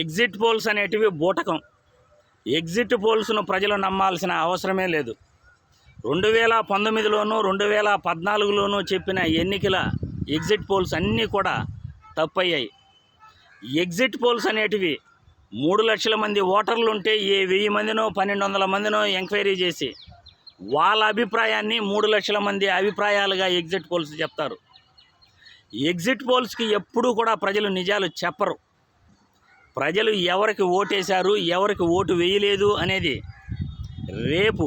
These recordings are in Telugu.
ఎగ్జిట్ పోల్స్ అనేటివి బూటకం. ఎగ్జిట్ పోల్స్ను ప్రజలు నమ్మాల్సిన అవసరమే లేదు. 2019లోనూ 2014లోనూ చెప్పిన ఎన్నికల ఎగ్జిట్ పోల్స్ అన్నీ కూడా తప్పయ్యాయి. ఎగ్జిట్ పోల్స్ అనేటివి 3 లక్షల మంది ఓటర్లు ఉంటే 1000 మందినో 1200 మందినో ఎంక్వైరీ చేసి వాళ్ళ అభిప్రాయాన్ని 3 లక్షల మంది అభిప్రాయాలుగా ఎగ్జిట్ పోల్స్ చెప్తారు. ఎగ్జిట్ పోల్స్కి ఎప్పుడూ కూడా ప్రజలు నిజాలు చెప్పరు. ప్రజలు ఎవరికి ఓటేశారు, ఎవరికి ఓటు వేయలేదు అనేది రేపు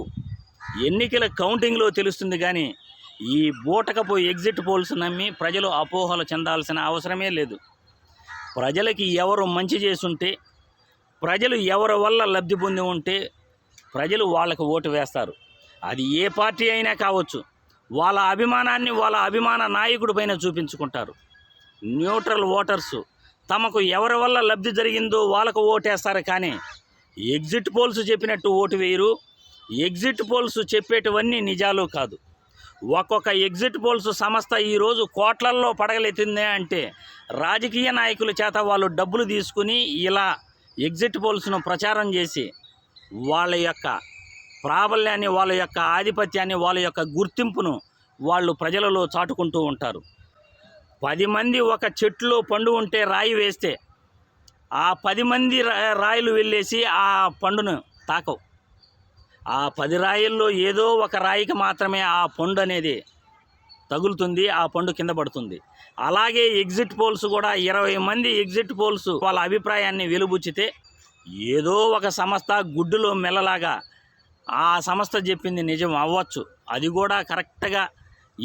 ఎన్నికల కౌంటింగ్లో తెలుస్తుంది. కానీ ఈ బూటకపు ఎగ్జిట్ పోల్స్ నమ్మి ప్రజలు అపోహలు చెందాల్సిన అవసరమే లేదు. ప్రజలకి ఎవరు మంచి చేసుంటే, ప్రజలు ఎవరి వల్ల లబ్ధి పొంది ఉంటే ప్రజలు వాళ్ళకు ఓటు వేస్తారు. అది ఏ పార్టీ అయినా కావచ్చు. వాళ్ళ అభిమానాన్ని వాళ్ళ అభిమాన నాయకుడి పైన చూపించుకుంటారు. న్యూట్రల్ ఓటర్సు తమకు ఎవరి వల్ల లబ్ధి జరిగిందో వాళ్ళకు ఓటేస్తారు. కానీ ఎగ్జిట్ పోల్స్ చెప్పినట్టు ఓటు వేయరు. ఎగ్జిట్ పోల్స్ చెప్పేటివన్నీ నిజాలు కాదు. ఒక్కొక్క ఎగ్జిట్ పోల్స్ సంస్థ ఈరోజు కోట్లల్లో పడగలెత్తిందే అంటే రాజకీయ నాయకుల చేత వాళ్ళు డబ్బులు తీసుకుని ఇలా ఎగ్జిట్ పోల్స్ను ప్రచారం చేసి వాళ్ళ యొక్క ప్రాబల్యాన్ని, వాళ్ళ యొక్క ఆధిపత్యాన్ని, వాళ్ళ యొక్క గుర్తింపును వాళ్ళు ప్రజలలో చాటుకుంటూ ఉంటారు. 10 మంది ఒక చెట్టులో పండు ఉంటే రాయి వేస్తే ఆ 10 మంది రాయిలు వెళ్ళేసి ఆ పండును తాకవు. ఆ 10 రాయిల్లో ఏదో ఒక రాయికి మాత్రమే ఆ పండు అనేది తగులుతుంది, ఆ పండు కింద పడుతుంది. అలాగే ఎగ్జిట్ పోల్స్ కూడా 20 మంది ఎగ్జిట్ పోల్స్ వాళ్ళ అభిప్రాయాన్ని వెలుబుచ్చితే ఏదో ఒక సంస్థ గుడ్డులో మెల్లలాగా ఆ సంస్థ చెప్పింది నిజం అవ్వచ్చు. అది కూడా కరెక్ట్గా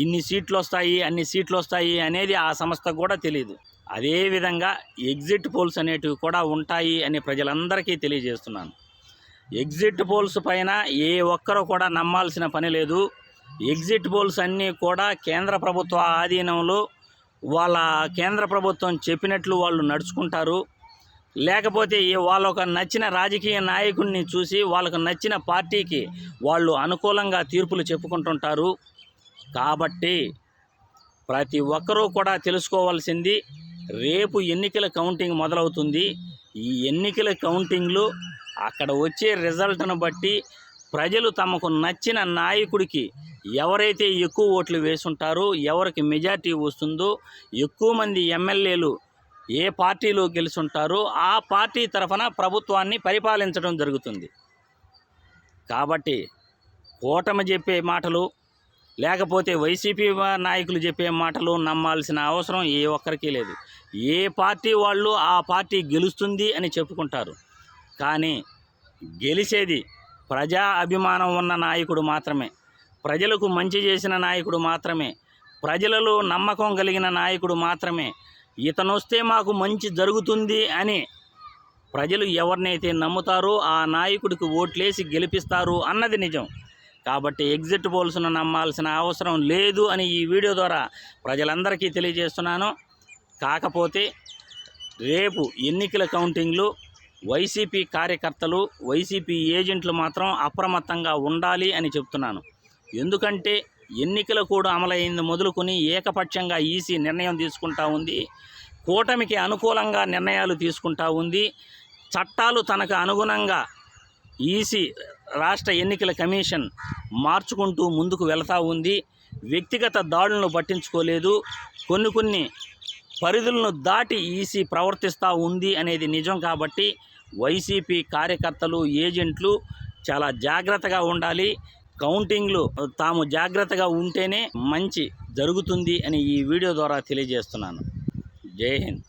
ఇన్ని సీట్లు వస్తాయి, అన్ని సీట్లు వస్తాయి అనేది ఆ సంస్థకు కూడా తెలియదు. అదేవిధంగా ఎగ్జిట్ పోల్స్ అనేటివి కూడా ఉంటాయి అని ప్రజలందరికీ తెలియజేస్తున్నాను. ఎగ్జిట్ పోల్స్ పైన ఏ ఒక్కరూ కూడా నమ్మాల్సిన పని లేదు. ఎగ్జిట్ పోల్స్ అన్నీ కూడా కేంద్ర ప్రభుత్వ ఆధీనంలో, వాళ్ళ కేంద్ర ప్రభుత్వం చెప్పినట్లు వాళ్ళు నడుచుకుంటారు. లేకపోతే వాళ్ళకు నచ్చిన రాజకీయ నాయకుడిని చూసి వాళ్ళకు నచ్చిన పార్టీకి వాళ్ళు అనుకూలంగా తీర్పులు చెప్పుకుంటుంటారు. కాబట్టి ప్రతి ఒక్కరూ కూడా తెలుసుకోవాల్సింది, రేపు ఎన్నికల కౌంటింగ్ మొదలవుతుంది. ఈ ఎన్నికల కౌంటింగ్లో అక్కడ వచ్చే రిజల్ట్ను బట్టి ప్రజలు తమకు నచ్చిన నాయకుడికి ఎవరైతే ఎక్కువ ఓట్లు వేసుంటారో, ఎవరికి మెజార్టీ వస్తుందో, ఎక్కువ మంది ఎమ్మెల్యేలు ఏ పార్టీలో గెలుచుంటారో ఆ పార్టీ తరఫున ప్రభుత్వాన్ని పరిపాలించడం జరుగుతుంది. కాబట్టి కూటమి చెప్పే మాటలు, లేకపోతే వైసీపీ నాయకులు చెప్పే మాటలు నమ్మాల్సిన అవసరం ఏ ఒక్కరికి లేదు. ఏ పార్టీ వాళ్ళు ఆ పార్టీ గెలుస్తుంది అని చెప్పుకుంటారు. కానీ గెలిచేది ప్రజా అభిమానం ఉన్న నాయకుడు మాత్రమే, ప్రజలకు మంచి చేసిన నాయకుడు మాత్రమే, ప్రజలలో నమ్మకం కలిగిన నాయకుడు మాత్రమే. ఇతను వస్తే మాకు మంచి జరుగుతుంది అని ప్రజలు ఎవరినైతే నమ్ముతారో ఆ నాయకుడికి ఓట్లేసి గెలిపిస్తారు అన్నది నిజం. కాబట్టి ఎగ్జిట్ పోల్స్ను నమ్మాల్సిన అవసరం లేదు అని ఈ వీడియో ద్వారా ప్రజలందరికీ తెలియజేస్తున్నాను. కాకపోతే రేపు ఎన్నికల కౌంటింగ్లో వైసీపీ కార్యకర్తలు, వైసీపీ ఏజెంట్లు మాత్రం అప్రమత్తంగా ఉండాలి అని చెప్తున్నాను. ఎందుకంటే ఎన్నికల కోడ్ అమలైంది మొదలుకొని ఏకపక్షంగా ఈసీ నిర్ణయం తీసుకుంటా ఉంది. కూటమికి అనుకూలంగా నిర్ణయాలు తీసుకుంటా ఉంది. చట్టాలు తనకు అనుగుణంగా ఈసీ, రాష్ట్ర ఎన్నికల కమిషన్ మార్చుకుంటూ ముందుకు వెళతా ఉంది. వ్యక్తిగత దాడులను పట్టించుకోలేదు. కొన్ని పరిధులను దాటి ఈసీ ప్రవర్తిస్తూ ఉంది అనేది నిజం. కాబట్టి వైసీపీ కార్యకర్తలు, ఏజెంట్లు చాలా జాగ్రత్తగా ఉండాలి. కౌంటింగ్లో తాము జాగ్రత్తగా ఉంటేనే మంచి జరుగుతుంది అని ఈ వీడియో ద్వారా తెలియజేస్తున్నాను. జై హింద్.